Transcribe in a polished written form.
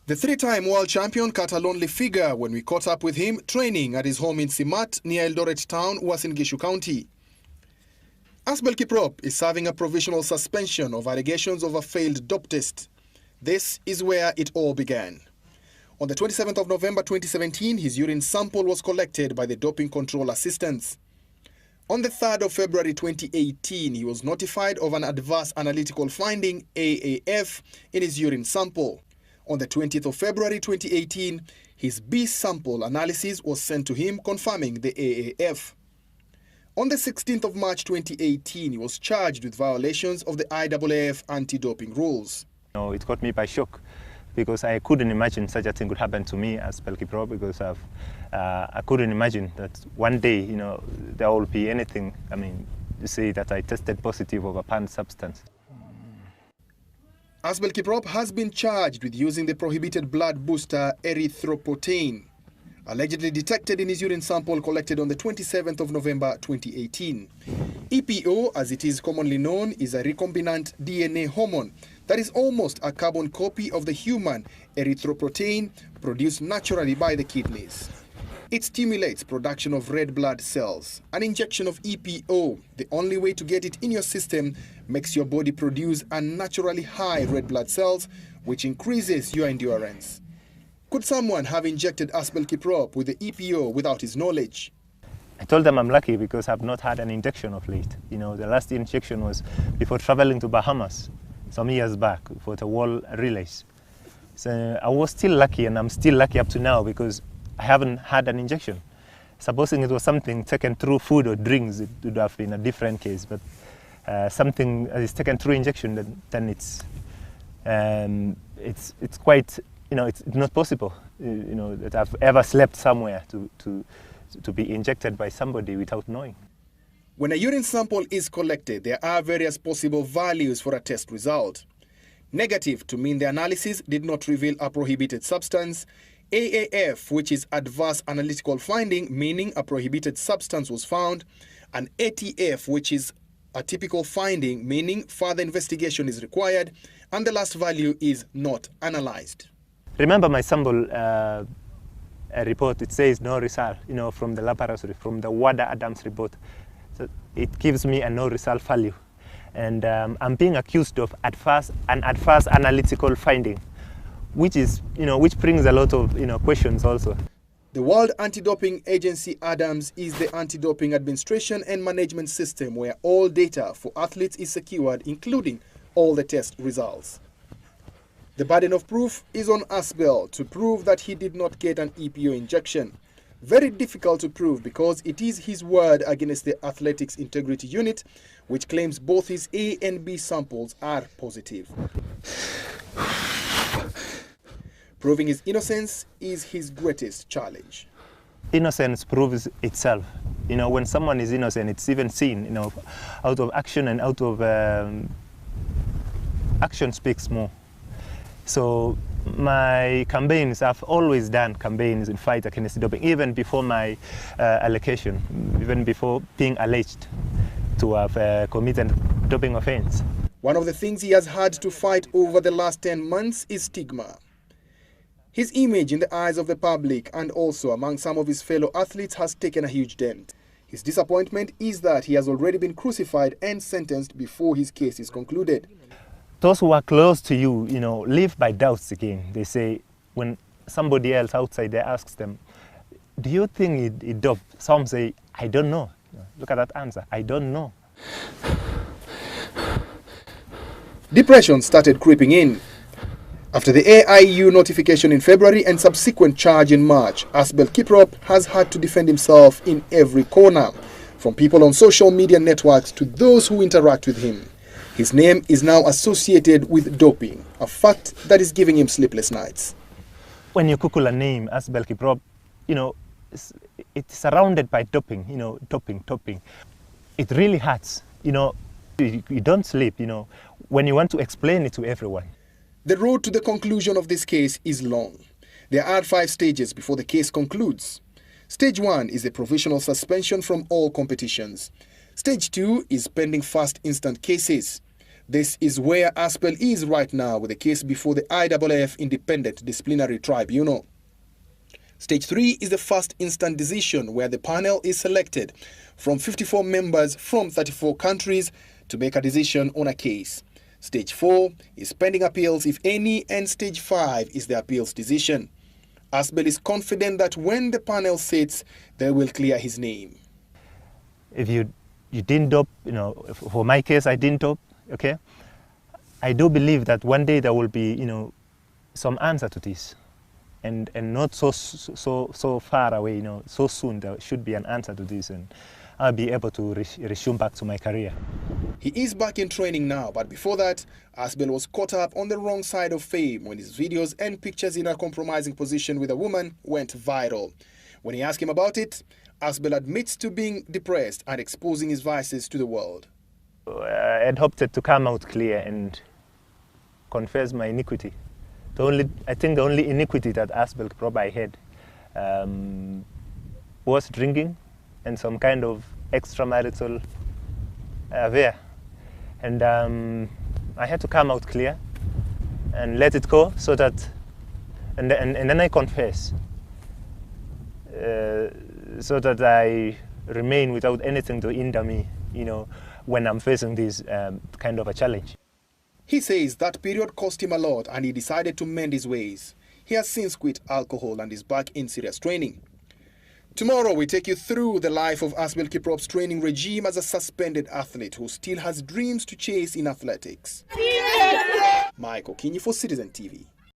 The three-time world champion cut a lonely figure when we caught up with him training at his home in Simat near Eldoret town, Uasin Gishu County. Asbel Kiprop is serving a provisional suspension of allegations of a failed dope test. This is where it all began. On the 27th of November 2017, his urine sample was collected by the doping control assistants. On the 3rd of February 2018, he was notified of an adverse analytical finding, AAF, in his urine sample. On the 20th of February 2018, his B sample analysis was sent to him confirming the AAF. On the 16th of March 2018, he was charged with violations of the IAAF anti-doping rules. It caught me by shock because I couldn't imagine such a thing could happen to me as Asbel Kiprop, because I couldn't imagine that one day, there will be anything, to say that I tested positive of a banned substance. Asbel Kiprop has been charged with using the prohibited blood booster erythropoietin, allegedly detected in his urine sample collected on the 27th of November 2018. EPO, as it is commonly known, is a recombinant DNA hormone that is almost a carbon copy of the human erythropoietin produced naturally by the kidneys. It stimulates production of red blood cells. An injection of EPO, the only way to get it in your system, makes your body produce unnaturally high red blood cells, which increases your endurance. Could someone have injected Asbel Kiprop with the EPO without his knowledge? I told them I'm lucky because I've not had an injection of late. The last injection was before traveling to Bahamas some years back for the World Relays. So I was still lucky, and I'm still lucky up to now because I haven't had an injection. Supposing it was something taken through food or drinks, it would have been a different case. But something is taken through injection, then it's quite, it's not possible, that I've ever slept somewhere to be injected by somebody without knowing. When a urine sample is collected, there are various possible values for a test result. Negative to mean the analysis did not reveal a prohibited substance. AAF, which is adverse analytical finding, meaning a prohibited substance was found. And ATF, which is a typical finding, meaning further investigation is required. And the last value is not analyzed. Remember my sample report, it says no result, from the laboratory, from the Wada Adams report. So it gives me a no result value. And I'm being accused of an adverse analytical finding, which is, which brings a lot of, questions also. The World Anti-Doping Agency ADAMS is the anti-doping administration and management system where all data for athletes is secured, including all the test results. The burden of proof is on Asbel to prove that he did not get an EPO injection. Very difficult to prove because it is his word against the Athletics Integrity Unit, which claims both his A and B samples are positive. Proving his innocence is his greatest challenge. Innocence proves itself. When someone is innocent, it's even seen, out of action, and out of action speaks more. So my campaigns, I've always done campaigns in fight against doping, even before my allegation, even before being alleged to have committed doping offense. One of the things he has had to fight over the last 10 months is stigma. His image in the eyes of the public and also among some of his fellow athletes has taken a huge dent. His disappointment is that he has already been crucified and sentenced before his case is concluded. Those who are close to you, live by doubts again. They say, when somebody else outside there asks them, do you think it doped? Some say, I don't know. Look at that answer, I don't know. Depression started creeping in. After the AIU notification in February and subsequent charge in March, Asbel Kiprop has had to defend himself in every corner, from people on social media networks to those who interact with him. His name is now associated with doping, a fact that is giving him sleepless nights. When you Google a name, Asbel Kiprop, it's surrounded by doping, doping. It really hurts, you don't sleep, when you want to explain it to everyone. The road to the conclusion of this case is long. There are 5 stages before the case concludes. Stage 1 is a provisional suspension from all competitions. Stage 2 is pending first instant cases. This is where Asbel is right now with the case before the IAAF Independent Disciplinary Tribunal. Stage 3 is the first instant decision where the panel is selected from 54 members from 34 countries to make a decision on a case. Stage 4 is pending appeals if any, and Stage 5 is the appeals decision. Asbel is confident that when the panel sits, they will clear his name. If you didn't up, for my case, I didn't up, okay? I do believe that one day there will be, some answer to this. And not so far away, so soon there should be an answer to this, and I'll be able to resume back to my career. He is back in training now, but before that, Asbel was caught up on the wrong side of fame when his videos and pictures in a compromising position with a woman went viral. When he asked him about it, Asbel admits to being depressed and exposing his vices to the world. I had hoped to come out clear and confess my iniquity. I think the only iniquity that Asbel Kiprop I had was drinking and some kind of extramarital affair. And I had to come out clear and let it go so that, and then I confess, so that I remain without anything to hinder me, when I'm facing this kind of a challenge. He says that period cost him a lot and he decided to mend his ways. He has since quit alcohol and is back in serious training. Tomorrow we take you through the life of Asbel Kiprop's training regime as a suspended athlete who still has dreams to chase in athletics. Mike Okinyi for Citizen TV.